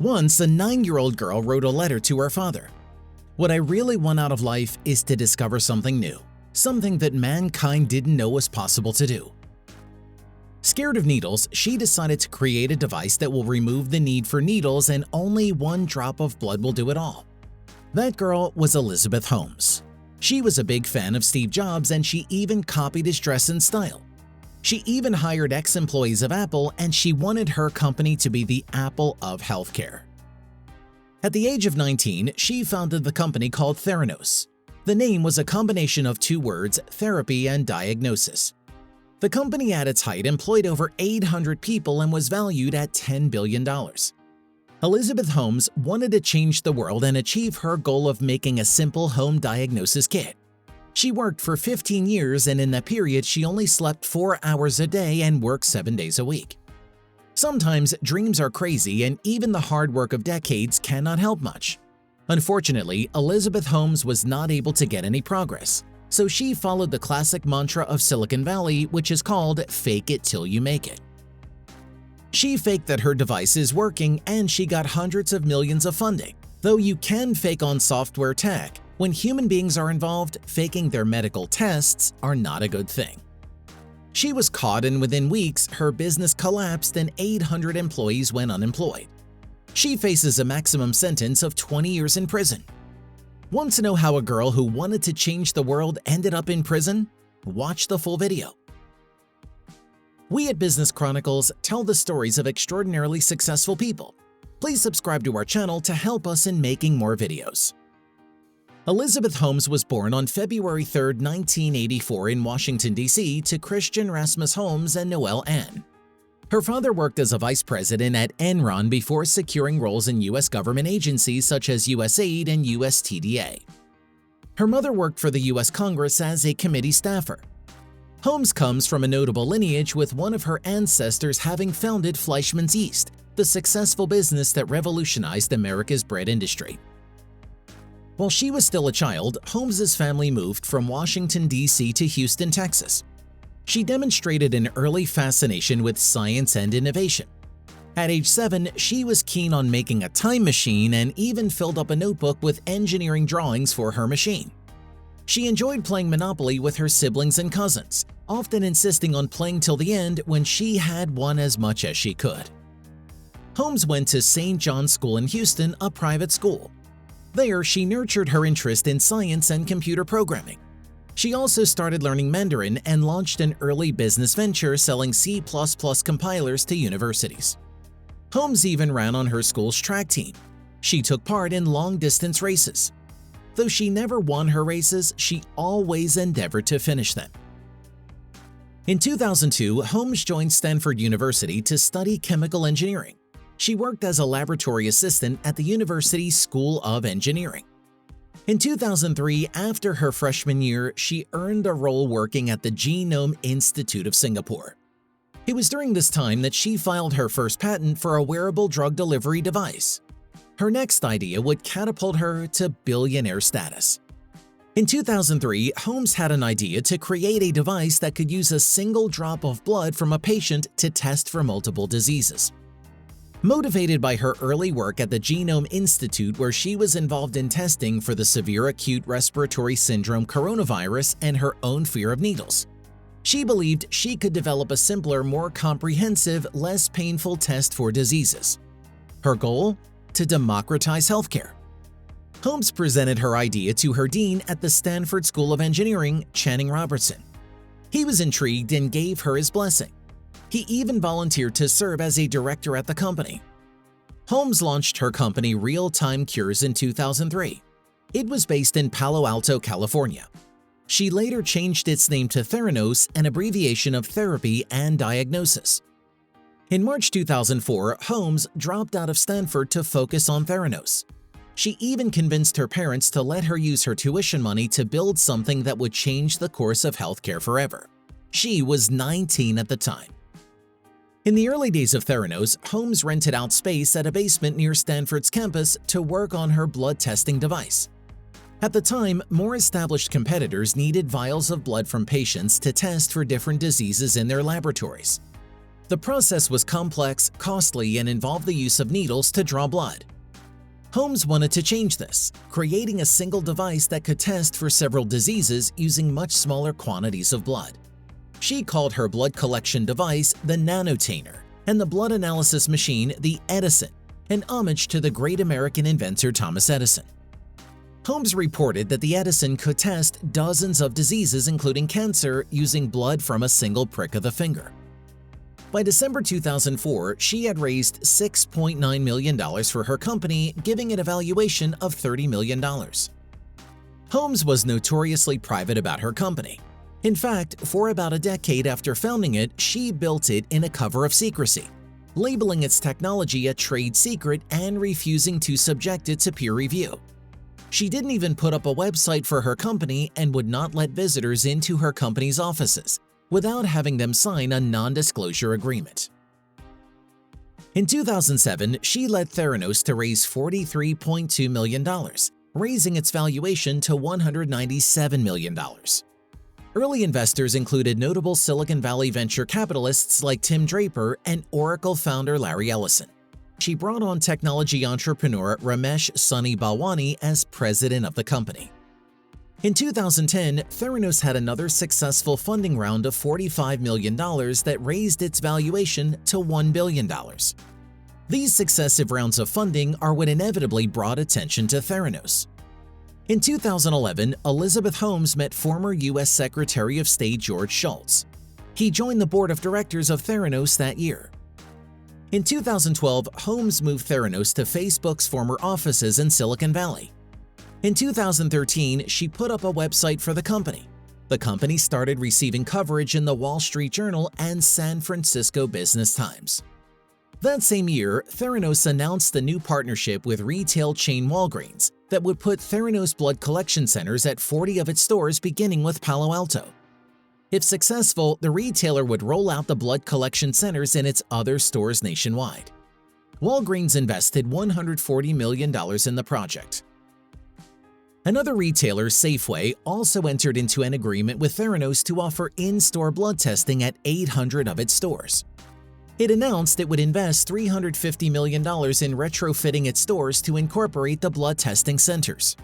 Once, a 9-year-old girl wrote a letter to her father. "What I really want out of life is to discover something new, something that mankind didn't know was possible to do." Scared of needles, she decided to create a device that will remove the need for needles, and only one drop of blood will do it all. That girl was Elizabeth Holmes. She was a big fan of Steve Jobs, and she even copied his dress and style. She even hired ex-employees of Apple, and she wanted her company to be the Apple of healthcare. At the age of 19, she founded the company called Theranos. The name was a combination of two words, therapy and diagnosis. The company at its height employed over 800 people and was valued at $10 billion. Elizabeth Holmes wanted to change the world and achieve her goal of making a simple home diagnosis kit. She worked for 15 years, and in that period she only slept 4 hours a day and worked 7 days a week. Sometimes dreams are crazy, and even the hard work of decades cannot help much. Unfortunately, Elizabeth Holmes was not able to get any progress, so she followed the classic mantra of Silicon Valley, which is called "fake it till you make it." She faked that her device is working, and she got hundreds of millions of funding. Though you can fake on software tech, when human beings are involved, faking their medical tests are not a good thing. She was caught, and within weeks, her business collapsed and 800 employees went unemployed. She faces a maximum sentence of 20 years in prison. Want to know how a girl who wanted to change the world ended up in prison? Watch the full video. We at Business Chronicles tell the stories of extraordinarily successful people. Please subscribe to our channel to help us in making more videos. Elizabeth Holmes was born on February 3, 1984 in Washington, D.C. to Christian Rasmus Holmes and Noelle Ann. Her father worked as a vice president at Enron before securing roles in U.S. government agencies such as USAID and USTDA. Her mother worked for the U.S. Congress as a committee staffer. Holmes comes from a notable lineage, with one of her ancestors having founded Fleischmann's Yeast, the successful business that revolutionized America's bread industry. While she was still a child, Holmes's family moved from Washington, D.C. to Houston, Texas. She demonstrated an early fascination with science and innovation. At age 7, she was keen on making a time machine and even filled up a notebook with engineering drawings for her machine. She enjoyed playing Monopoly with her siblings and cousins, often insisting on playing till the end when she had won as much as she could. Holmes went to St. John's School in Houston, a private school. There, she nurtured her interest in science and computer programming. She also started learning Mandarin and launched an early business venture selling C++ compilers to universities. Holmes even ran on her school's track team. She took part in long-distance races. Though she never won her races, she always endeavored to finish them. In 2002, Holmes joined Stanford University to study chemical engineering. She worked as a laboratory assistant at the university's School of Engineering. In 2003, after her freshman year, she earned a role working at the Genome Institute of Singapore. It was during this time that she filed her first patent for a wearable drug delivery device. Her next idea would catapult her to billionaire status. In 2003, Holmes had an idea to create a device that could use a single drop of blood from a patient to test for multiple diseases. Motivated by her early work at the Genome Institute, where she was involved in testing for the severe acute respiratory syndrome coronavirus and her own fear of needles, she believed she could develop a simpler, more comprehensive, less painful test for diseases. Her goal? To democratize healthcare. Holmes presented her idea to her dean at the Stanford School of Engineering, Channing Robertson. He was intrigued and gave her his blessing. He even volunteered to serve as a director at the company. Holmes launched her company Real Time Cures in 2003. It was based in Palo Alto, California. She later changed its name to Theranos, an abbreviation of therapy and diagnosis. In March 2004, Holmes dropped out of Stanford to focus on Theranos. She even convinced her parents to let her use her tuition money to build something that would change the course of healthcare forever. She was 19 at the time. In the early days of Theranos, Holmes rented out space at a basement near Stanford's campus to work on her blood testing device. At the time, more established competitors needed vials of blood from patients to test for different diseases in their laboratories. The process was complex, costly, and involved the use of needles to draw blood. Holmes wanted to change this, creating a single device that could test for several diseases using much smaller quantities of blood. She called her blood collection device the Nanotainer and the blood analysis machine the Edison, an homage to the great American inventor Thomas Edison. Holmes reported that the Edison could test dozens of diseases including cancer using blood from a single prick of the finger. By December 2004, she had raised $6.9 million for her company, giving it a valuation of $30 million. Holmes was notoriously private about her company. In fact, for about a decade after founding it, she built it in a cover of secrecy, labeling its technology a trade secret and refusing to subject it to peer review. She didn't even put up a website for her company and would not let visitors into her company's offices without having them sign a non-disclosure agreement. In 2007, she led Theranos to raise $43.2 million, raising its valuation to $197 million. Early investors included notable Silicon Valley venture capitalists like Tim Draper and Oracle founder Larry Ellison. She brought on technology entrepreneur Ramesh Sunny Balwani as president of the company. In 2010, Theranos had another successful funding round of $45 million that raised its valuation to $1 billion. These successive rounds of funding are what inevitably brought attention to Theranos. In 2011, Elizabeth Holmes met former U.S. Secretary of State George Shultz. He joined the board of directors of Theranos that year. In 2012, Holmes moved Theranos to Facebook's former offices in Silicon Valley. In 2013, she put up a website for the company. The company started receiving coverage in the Wall Street Journal and San Francisco Business Times. That same year, Theranos announced a new partnership with retail chain Walgreens that would put Theranos blood collection centers at 40 of its stores beginning with Palo Alto. If successful, the retailer would roll out the blood collection centers in its other stores nationwide. Walgreens invested $140 million in the project. Another retailer, Safeway, also entered into an agreement with Theranos to offer in-store blood testing at 800 of its stores. It announced it would invest $350 million in retrofitting its stores to incorporate the blood testing centers.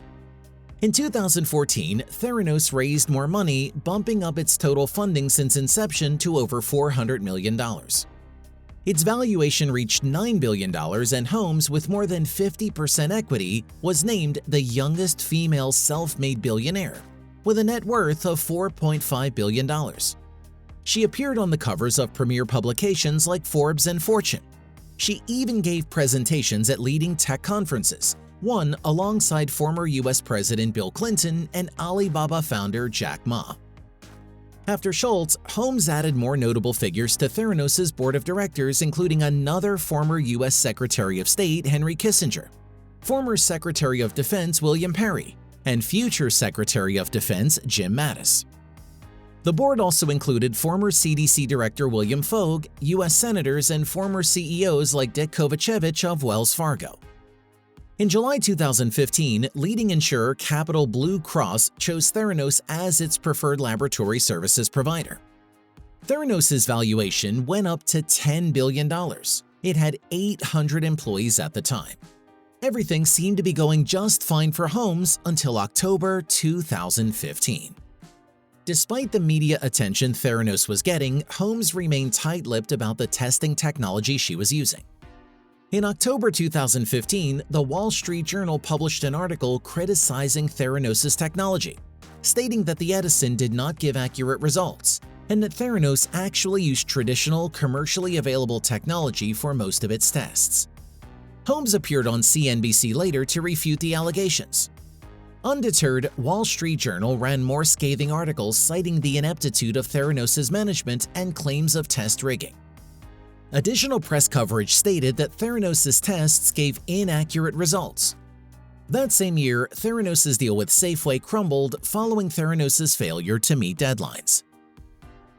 In 2014, Theranos raised more money, bumping up its total funding since inception to over $400 million. Its valuation reached $9 billion, and Holmes, with more than 50% equity, was named the youngest female self-made billionaire, with a net worth of $4.5 billion. She appeared on the covers of premier publications like Forbes and Fortune. She even gave presentations at leading tech conferences, one alongside former U.S. President Bill Clinton and Alibaba founder Jack Ma. After Schultz, Holmes added more notable figures to Theranos' board of directors, including another former U.S. Secretary of State, Henry Kissinger, former Secretary of Defense, William Perry, and future Secretary of Defense, Jim Mattis. The board also included former CDC Director William Fogg, U.S. senators, and former CEOs like Dick Kovachevich of Wells Fargo. In July 2015, leading insurer Capital Blue Cross chose Theranos as its preferred laboratory services provider. Theranos' valuation went up to $10 billion. It had 800 employees at the time. Everything seemed to be going just fine for Holmes until October 2015. Despite the media attention Theranos was getting, Holmes remained tight-lipped about the testing technology she was using. In October 2015, the Wall Street Journal published an article criticizing Theranos' technology, stating that the Edison did not give accurate results and that Theranos actually used traditional, commercially available technology for most of its tests. Holmes appeared on CNBC later to refute the allegations. Undeterred, Wall Street Journal ran more scathing articles citing the ineptitude of Theranos' management and claims of test rigging. Additional press coverage stated that Theranos' tests gave inaccurate results. That same year, Theranos' deal with Safeway crumbled following Theranos' failure to meet deadlines.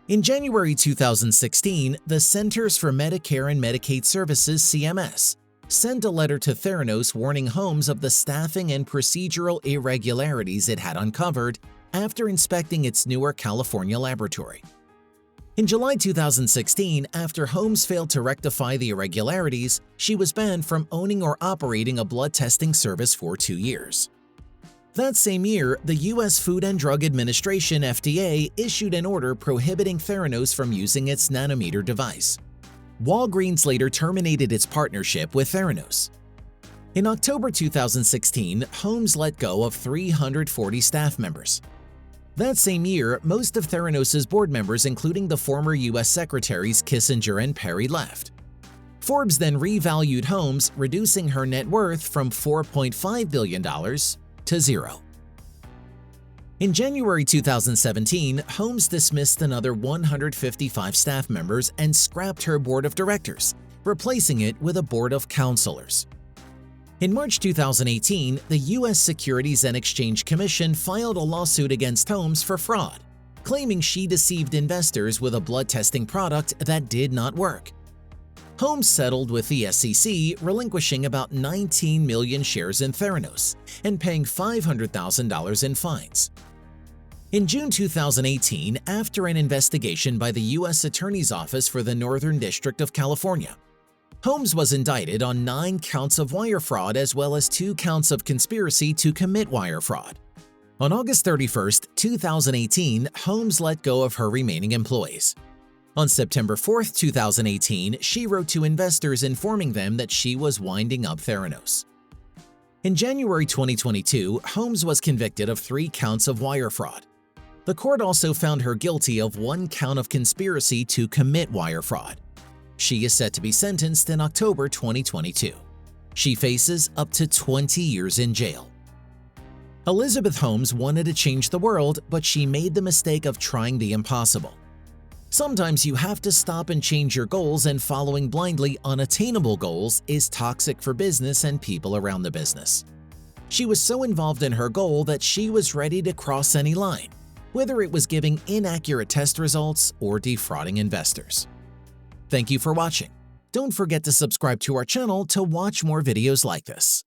In January 2016, the Centers for Medicare and Medicaid Services (CMS) sent a letter to Theranos warning Holmes of the staffing and procedural irregularities it had uncovered after inspecting its Newark, California laboratory. In July 2016, after Holmes failed to rectify the irregularities, she was banned from owning or operating a blood testing service for 2 years. That same year, the U.S. Food and Drug Administration (FDA) issued an order prohibiting Theranos from using its nanometer device. Walgreens later terminated its partnership with Theranos. In October 2016, Holmes let go of 340 staff members. That same year, most of Theranos' board members, including the former U.S. Secretaries Kissinger and Perry, left. Forbes then revalued Holmes, reducing her net worth from $4.5 billion to zero. In January 2017, Holmes dismissed another 155 staff members and scrapped her board of directors, replacing it with a board of counselors. In March 2018, the U.S. Securities and Exchange Commission filed a lawsuit against Holmes for fraud, claiming she deceived investors with a blood testing product that did not work. Holmes settled with the SEC, relinquishing about 19 million shares in Theranos and paying $500,000 in fines. In June 2018, after an investigation by the U.S. Attorney's Office for the Northern District of California, Holmes was indicted on 9 counts of wire fraud as well as 2 counts of conspiracy to commit wire fraud. On August 31, 2018, Holmes let go of her remaining employees. On September 4, 2018, she wrote to investors informing them that she was winding up Theranos. In January 2022, Holmes was convicted of 3 counts of wire fraud. The court also found her guilty of 1 count of conspiracy to commit wire fraud. She is set to be sentenced in October 2022. She faces up to 20 years in jail. Elizabeth Holmes wanted to change the world, but she made the mistake of trying the impossible. Sometimes you have to stop and change your goals, and following blindly unattainable goals is toxic for business and people around the business. She was so involved in her goal that she was ready to cross any line, whether it was giving inaccurate test results or defrauding investors. Thank you for watching. Don't forget to subscribe to our channel to watch more videos like this.